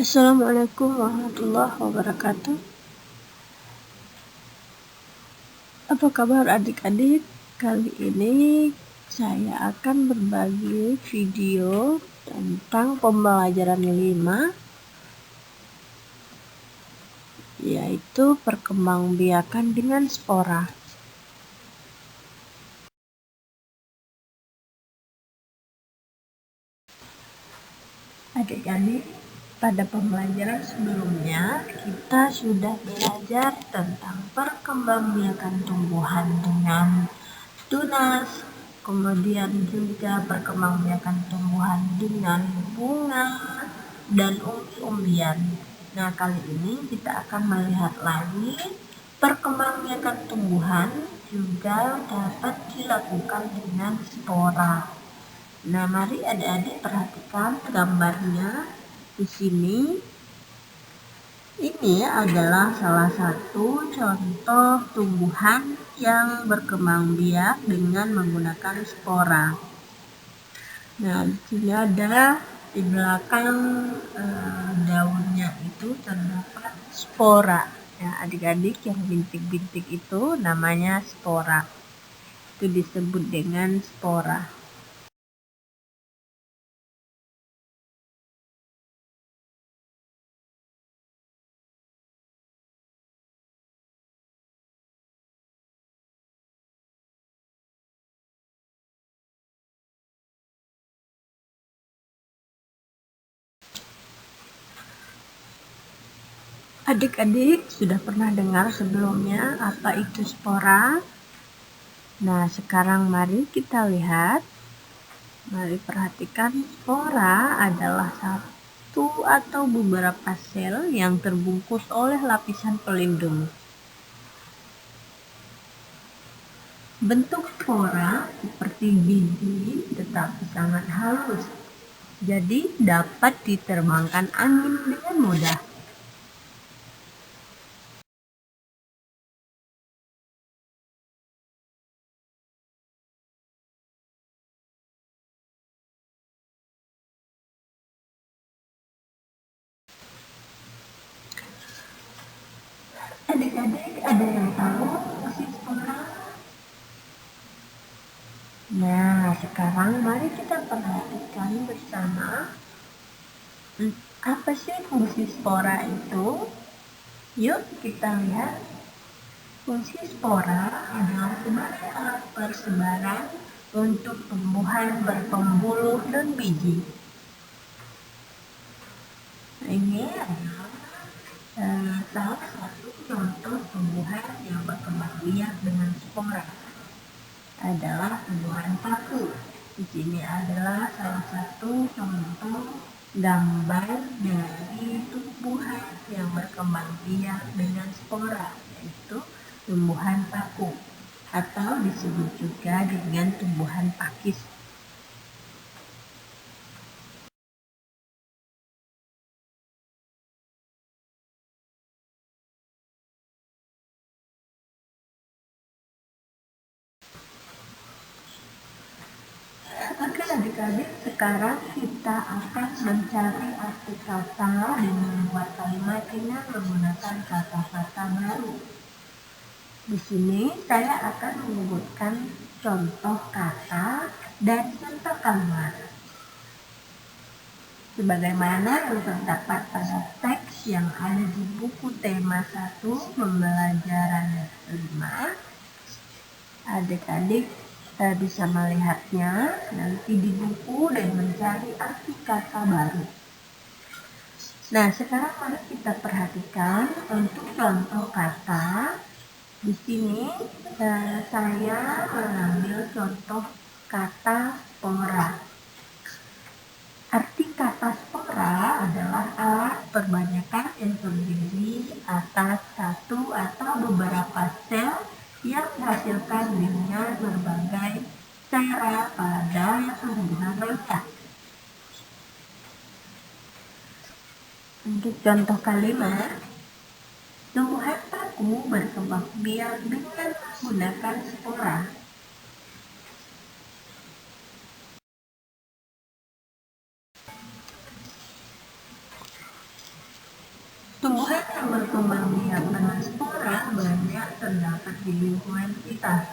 Assalamualaikum warahmatullahi wabarakatuh. Apa kabar adik-adik? Kali ini saya akan berbagi video tentang pembelajaran 5, yaitu perkembangbiakan dengan spora. Adik-adik, pada pembelajaran sebelumnya kita sudah belajar tentang perkembangbiakan tumbuhan dengan tunas, kemudian juga perkembangbiakan tumbuhan dengan bunga dan umbi-umbian. Nah, kali ini kita akan melihat lagi perkembangbiakan tumbuhan juga dapat dilakukan dengan spora. Nah, mari adik-adik perhatikan gambarnya di sini. Ini adalah salah satu contoh tumbuhan yang berkembang biak dengan menggunakan spora. Nah, di sini ada di belakang daunnya itu terdapat spora. Ya, adik-adik, yang bintik-bintik itu namanya spora. Itu disebut dengan spora. Adik-adik sudah pernah dengar sebelumnya apa itu spora? Nah, sekarang mari kita lihat. Mari perhatikan, spora adalah satu atau beberapa sel yang terbungkus oleh lapisan pelindung. Bentuk spora seperti biji tetapi sangat halus, jadi dapat diterbangkan angin dengan mudah. Adik-adik, ada yang tahu fungsi spora? Nah, sekarang mari kita perhatikan bersama apa sih fungsi spora itu. Yuk kita lihat. Fungsi spora adalah sebagai alat persebaran untuk tumbuhan berpembuluh dan biji. Nah, ini adalah salah satu contoh tumbuhan yang berkembang biak dengan spora, adalah tumbuhan paku. Di sini adalah salah satu contoh gambar dari tumbuhan yang berkembang biak dengan spora, yaitu tumbuhan paku atau disebut juga dengan tumbuhan pakis. Oke adik-adik, sekarang kita akan mencari arti kata dan membuat kalimat dengan menggunakan kata-kata baru. Di sini saya akan menyebutkan contoh kata dan contoh kalimat. Sebagaimana yang terdapat pada teks yang ada di buku tema 1 pembelajaran 5, adik-adik bisa melihatnya nanti di buku dan mencari arti kata baru. Nah, sekarang mari kita perhatikan untuk contoh kata. Di sini saya mengambil contoh kata spora. Arti kata spora adalah alat perbanyakan yang terdiri atas satu atau beberapa sel yang dihasilkan dengan berbagai cara pada hubungan rangka. Untuk contoh kalimat, tumbuhan paku berkembang biak dengan menggunakan spora. terdapat di lingkungan kita.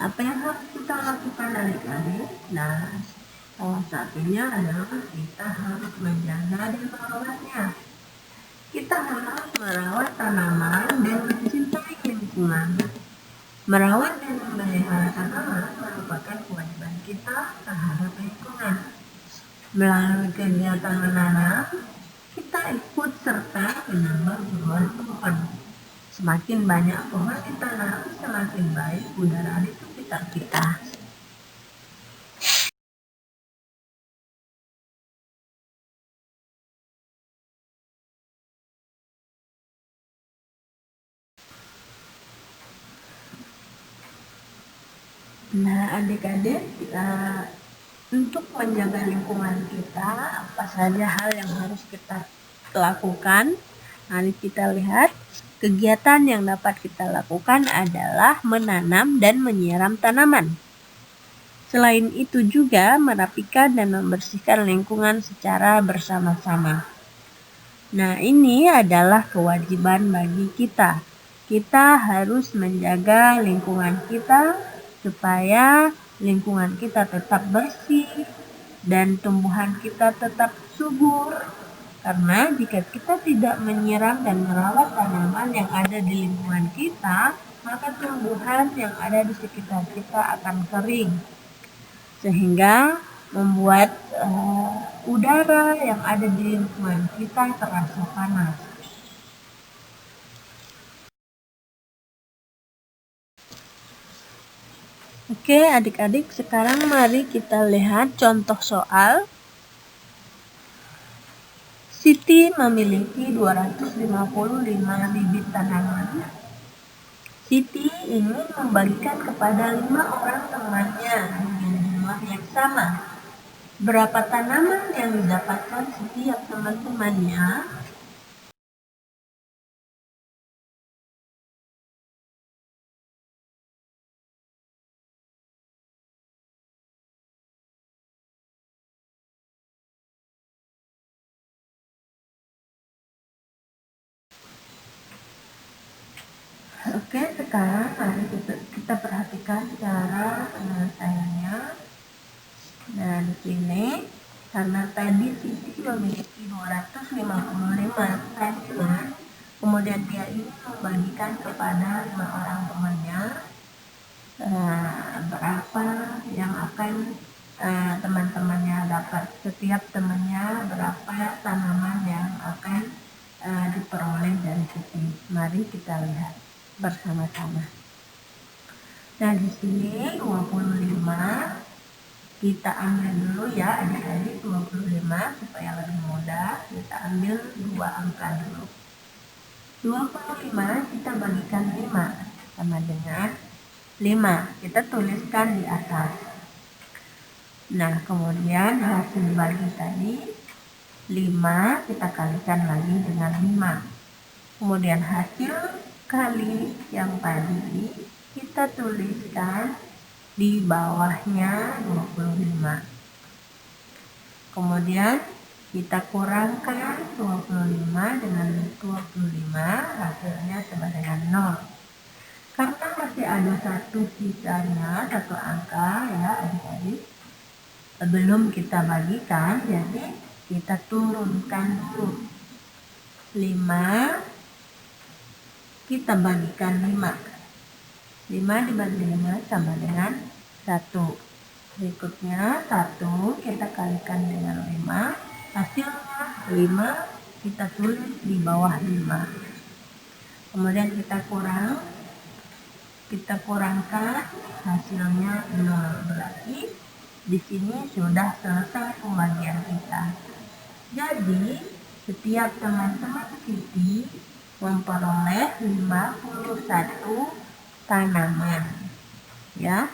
Apa yang harus kita lakukan adik-adik? Nah, salah satunya adalah kita harus menjaga dan merawatnya. Kita harus merawat tanaman dan mencintai lingkungan. Merawat dan memelihara tanaman merupakan kewajiban kita terhadap lingkungan. Melalui kegiatan menanam, kita ikut serta menambah buruan pohon. Semakin banyak pohon ditanam, semakin baik udara di sekitar kita. Nah, adik-adik, untuk menjaga lingkungan kita, apa saja hal yang harus kita lakukan? Mari kita lihat. Kegiatan yang dapat kita lakukan adalah menanam dan menyiram tanaman. Selain itu juga merapikan dan membersihkan lingkungan secara bersama-sama. Nah, ini adalah kewajiban bagi kita. Kita harus menjaga lingkungan kita supaya lingkungan kita tetap bersih dan tumbuhan kita tetap subur. Karena jika kita tidak menyiram dan merawat tanaman yang ada di lingkungan kita, maka tumbuhan yang ada di sekitar kita akan kering. Sehingga membuat udara yang ada di lingkungan kita terasa panas. Oke, adik-adik, sekarang mari kita lihat contoh soal. Siti memiliki 255 bibit tanaman. Siti ingin membagikan kepada 5 orang temannya dengan jumlah yang sama. Berapa tanaman yang didapatkan setiap teman-temannya? Oke, sekarang mari kita perhatikan cara penyelesaiannya. Nah, di sini karena tadi Siti memiliki 255 tanaman, kemudian dia ingin membagikan kepada 5 orang temannya. Berapa yang akan teman-temannya dapat, setiap temannya berapa tanaman yang akan diperoleh dari Siti. Mari kita lihat bersama-sama. Nah, di sini 25 kita ambil dulu ya adik-adik, 25 supaya lebih mudah. Kita ambil 2 angka dulu. 25 kita bagikan 5 sama dengan 5. Kita tuliskan di atas. Nah, kemudian hasil bagi tadi 5 kita kalikan lagi dengan 5. Kemudian hasil kali yang tadi kita tuliskan di bawahnya 25. Kemudian kita kurangkan 25 dengan 25, hasilnya sama dengan 0. Karena masih ada satu sisanya, satu angka ya adik-adik, belum kita bagikan, jadi kita turunkan dulu. 5 kita bagikan 5. 5 dibagi 5 sama dengan 1. Berikutnya 1 kita kalikan dengan 5. Hasilnya 5 kita tulis di bawah 5. Kemudian kita kurangkan, hasilnya 0. Berarti di sini sudah selesai pembagian kita. Jadi setiap teman-teman Siti memperoleh 51 tanaman ya.